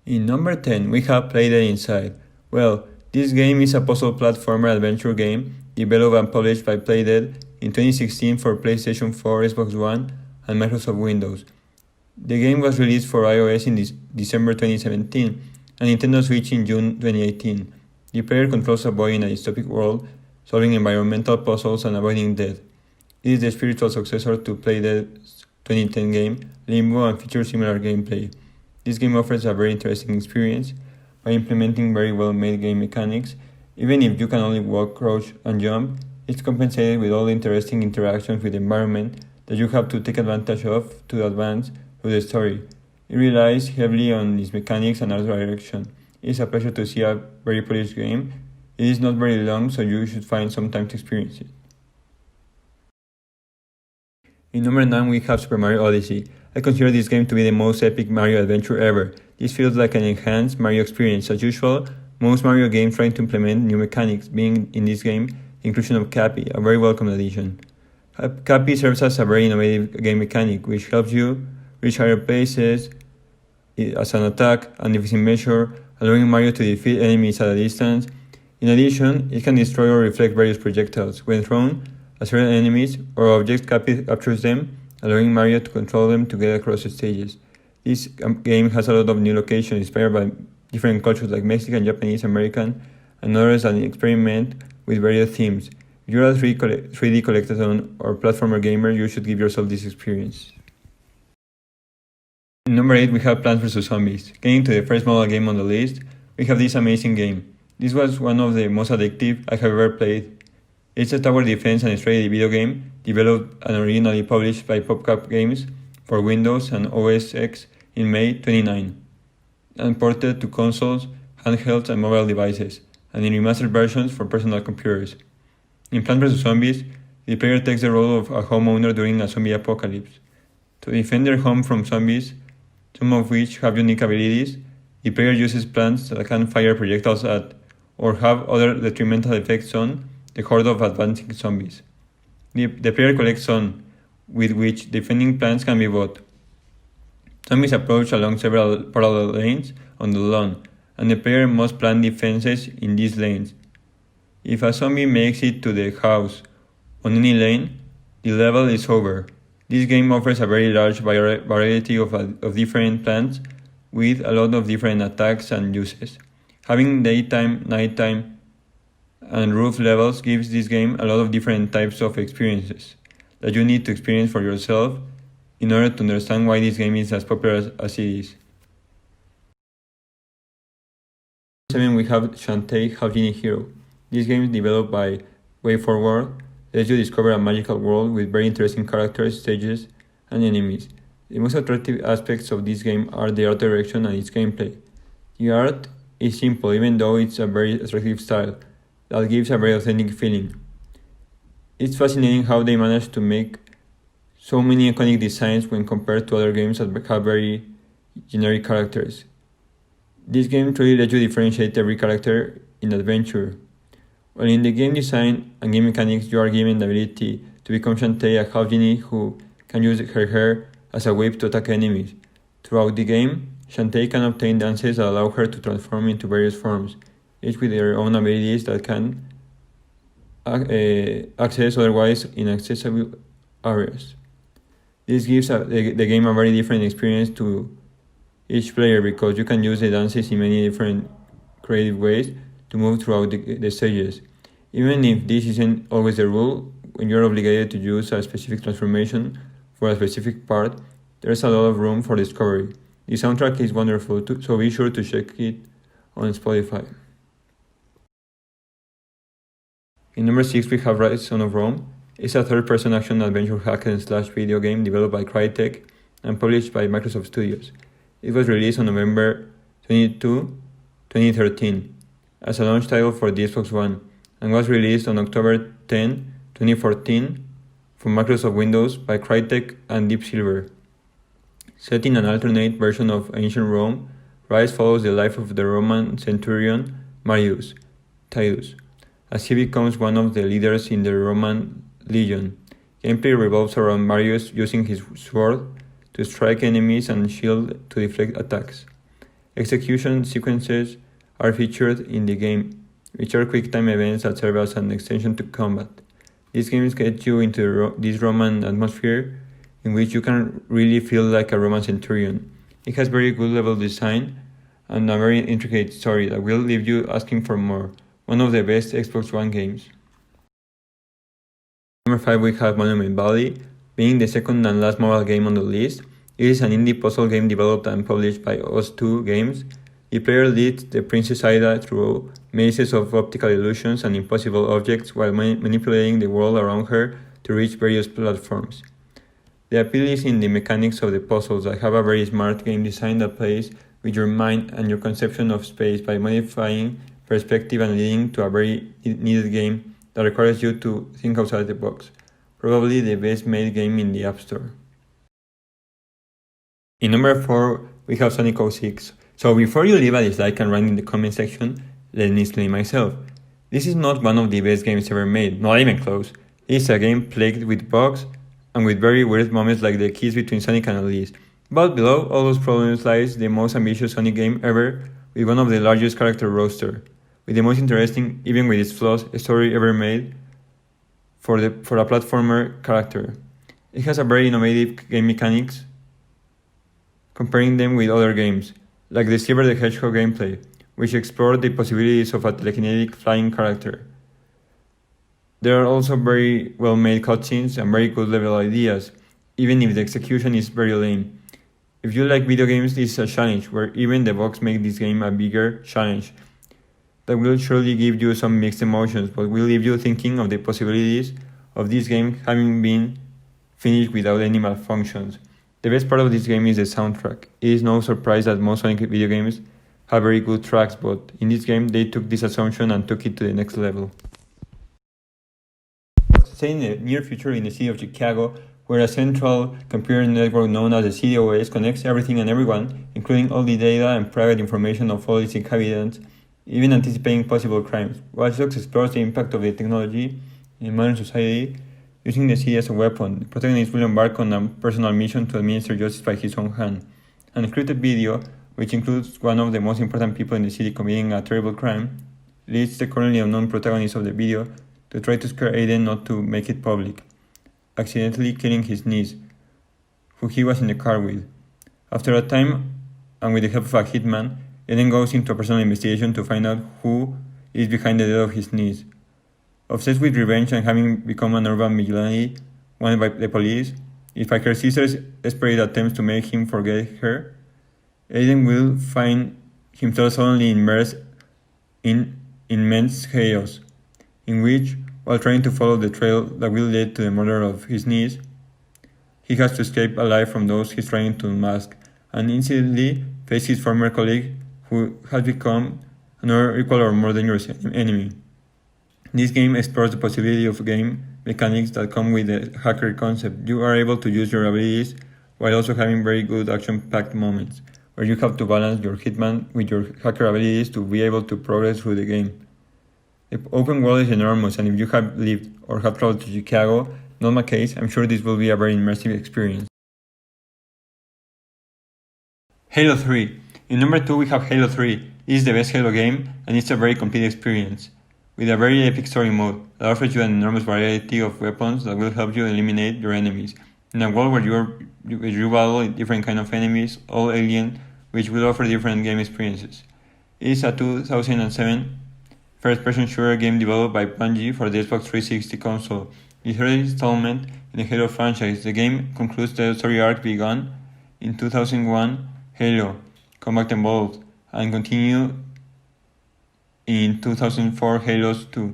In number 10, we have Playdead Inside. Well, this game is a puzzle platformer adventure game developed and published by Playdead in 2016 for PlayStation 4, Xbox One, and Microsoft Windows. The game was released for iOS in December 2017 and Nintendo Switch in June 2018. The player controls a boy in a dystopic world, solving environmental puzzles and avoiding death. It is the spiritual successor to Playdead's 2010 game, Limbo, and features similar gameplay. This game offers a very interesting experience by implementing very well-made game mechanics. Even if you can only walk, crouch, and jump, it's compensated with all the interesting interactions with the environment that you have to take advantage of to advance through the story. It relies heavily on its mechanics and art direction. It is a pleasure to see a very polished game. It is not very long, so you should find some time to experience it. In number 9, we have Super Mario Odyssey. I consider this game to be the most epic Mario adventure ever. This feels like an enhanced Mario experience. As usual, most Mario games try to implement new mechanics, being in this game the inclusion of Cappy, a very welcome addition. Cappy serves as a very innovative game mechanic, which helps you reach higher places as an attack and defensive measure, allowing Mario to defeat enemies at a distance. In addition, it can destroy or reflect various projectiles. When thrown at certain enemies or objects, Cappy captures them, allowing Mario to control them to get across the stages. This game has a lot of new locations inspired by different cultures like Mexican, Japanese, American, and others that experiment with various themes. If you're a 3D collectathon or platformer gamer, you should give yourself this experience. In number 8, we have Plants vs. Zombies. Getting to the first mobile game on the list, we have this amazing game. This was one of the most addictive I have ever played. It's a tower defense and strategy video game developed and originally published by PopCap Games for Windows and OS X in May 2009, and ported to consoles, handhelds, and mobile devices, and in remastered versions for personal computers. In Plants vs. Zombies, the player takes the role of a homeowner during a zombie apocalypse. To defend their home from zombies, some of which have unique abilities, the player uses plants that can fire projectiles at, or have other detrimental effects on, the horde of advancing zombies. The player collects sun, with which defending plants can be bought. Zombies approach along several parallel lanes on the lawn, and the player must plant defenses in these lanes. If a zombie makes it to the house on any lane, the level is over. This game offers a very large variety of different plants with a lot of different attacks and uses. Having daytime, nighttime, and roof levels gives this game a lot of different types of experiences that you need to experience for yourself in order to understand why this game is as popular as it is. 7, we have Shantae, Half Genie Hero. This game is developed by WayForward, lets you discover a magical world with very interesting characters, stages, and enemies. The most attractive aspects of this game are the art direction and its gameplay. The art is simple, even though it's a very attractive style that gives a very authentic feeling. It's fascinating how they managed to make so many iconic designs when compared to other games that have very generic characters. This game truly lets you differentiate every character in adventure. While in the game design and game mechanics, you are given the ability to become Shantae, a half genie who can use her hair as a whip to attack enemies. Throughout the game, Shantae can obtain dances that allow her to transform into various forms, each with their own abilities that can access otherwise inaccessible areas. This gives the game a very different experience to each player because you can use the dances in many different creative ways to move throughout the stages. Even if this isn't always the rule, when you're obligated to use a specific transformation for a specific part, there's a lot of room for discovery. The soundtrack is wonderful too, so be sure to check it on Spotify. In number 6, we have Rise Son of Rome. It's a third-person action adventure hack and slash video game developed by Crytek and published by Microsoft Studios. It was released on November 22, 2013 as a launch title for the Xbox One and was released on October 10, 2014 for Microsoft Windows by Crytek and Deep Silver. Set in an alternate version of ancient Rome, Rise follows the life of the Roman centurion Marius Titus, as he becomes one of the leaders in the Roman legion. Gameplay revolves around Marius using his sword to strike enemies and shield to deflect attacks. Execution sequences are featured in the game, which are quick-time events that serve as an extension to combat. These games get you into this Roman atmosphere in which you can really feel like a Roman centurion. It has very good level design and a very intricate story that will leave you asking for more. One of the best Xbox One games. Number 5 we have Monument Valley, being the second and last mobile game on the list. It is an indie puzzle game developed and published by Us2 Games. The player leads the Princess Ida through mazes of optical illusions and impossible objects while manipulating the world around her to reach various platforms. The appeal is in the mechanics of the puzzles that have a very smart game design that plays with your mind and your conception of space by modifying perspective and leading to a very needed game that requires you to think outside the box. Probably the best made game in the App Store. In number 4, we have Sonic 06. So before you leave a dislike and write in the comment section, let me explain myself. This is not one of the best games ever made, not even close. It is a game plagued with bugs and with very weird moments like the kiss between Sonic and Elise. But below all those problems lies the most ambitious Sonic game ever, with one of the largest character roster, with the most interesting, even with its flaws, story ever made for a platformer character. It has a very innovative game mechanics, comparing them with other games, like the Silver the Hedgehog gameplay, which explored the possibilities of a telekinetic flying character. There are also very well made cutscenes and very good level ideas, even if the execution is very lame. If you like video games, this is a challenge where even the bugs make this game a bigger challenge that will surely give you some mixed emotions, but will leave you thinking of the possibilities of this game having been finished without any malfunctions. The best part of this game is the soundtrack. It is no surprise that most Sonic video games have very good tracks, but in this game they took this assumption and took it to the next level. Set in the near future in the city of Chicago, where a central computer network known as the CDOS connects everything and everyone, including all the data and private information of all its inhabitants, even anticipating possible crimes. Watch Dogs explores the impact of the technology in modern society, using the city as a weapon. The protagonist will embark on a personal mission to administer justice by his own hand. An encrypted video, which includes one of the most important people in the city committing a terrible crime, leads the currently unknown protagonist of the video to try to scare Aiden not to make it public, accidentally killing his niece, who he was in the car with. After a time, and with the help of a hitman, Aiden goes into a personal investigation to find out who is behind the death of his niece. Obsessed with revenge and having become an urban vigilante wanted by the police, despite her sister's desperate attempts to make him forget her, Aiden will find himself suddenly immersed in immense chaos, in which, while trying to follow the trail that will lead to the murder of his niece, he has to escape alive from those he's trying to unmask, and incidentally face his former colleague who has become another equal or more dangerous enemy. This game explores the possibility of game mechanics that come with the hacker concept. You are able to use your abilities while also having very good action-packed moments, where you have to balance your hitman with your hacker abilities to be able to progress through the game. The open world is enormous, and if you have lived or have traveled to Chicago, not my case, I'm sure this will be a very immersive experience. Halo 3. In number 2 we have Halo 3. It is the best Halo game, and it's a very complete experience, with a very epic story mode that offers you an enormous variety of weapons that will help you eliminate your enemies. In a world where you battle different kinds of enemies, all alien, which will offer different game experiences. It is a 2007 first-person shooter game developed by Bungie for the Xbox 360 console. The third installment in the Halo franchise, the game concludes the story arc begun in 2001 Halo Combat Evolved and continue in 2004 Halo's 2.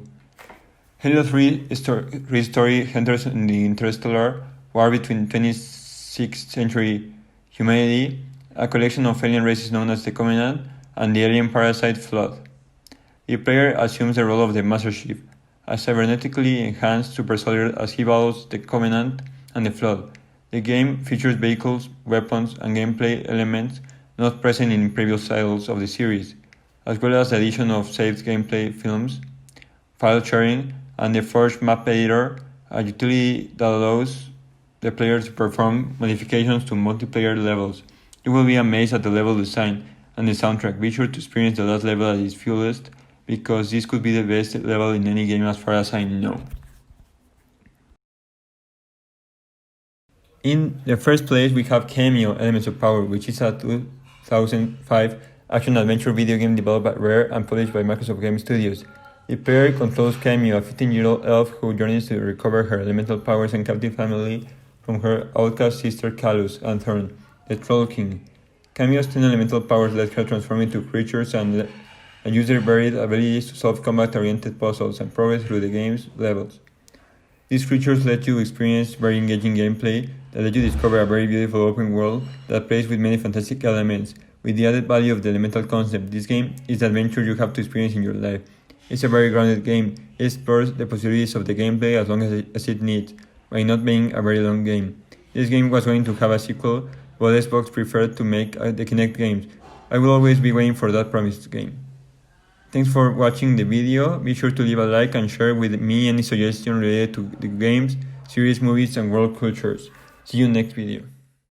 Halo 3 story enters in the interstellar war between 26th century humanity, a collection of alien races known as the Covenant, and the alien parasite Flood. The player assumes the role of the Master Chief, a cybernetically enhanced super soldier as he battles the Covenant and the Flood. The game features vehicles, weapons, and gameplay elements not present in previous titles of the series, as well as the addition of saved gameplay films, file sharing, and the Forge Map Editor, a utility that allows the player to perform modifications to multiplayer levels. You will be amazed at the level design and the soundtrack. Be sure to experience the last level at its fullest, because this could be the best level in any game as far as I know. In the first place, we have Cameo, Elements of Power, which is a 2005 action-adventure video game developed by Rare and published by Microsoft Game Studios. The player controls Cameo, a 15-year-old elf who journeys to recover her elemental powers and captive family from her outcast sister Calus and Thorn, the Troll King. Cameo's 10 elemental powers let her transform into creatures and use their varied abilities to solve combat-oriented puzzles and progress through the game's levels. These creatures let you experience very engaging gameplay that let you discover a very beautiful open world that plays with many fantastic elements. With the added value of the elemental concept, this game is the adventure you have to experience in your life. It's a very grounded game. It explores the possibilities of the gameplay as long as it needs, by not being a very long game. This game was going to have a sequel, but Xbox preferred to make the Kinect games. I will always be waiting for that promised game. Thanks for watching the video. Be sure to leave a like and share with me any suggestion related to the games, series, movies, and world cultures. See you next video.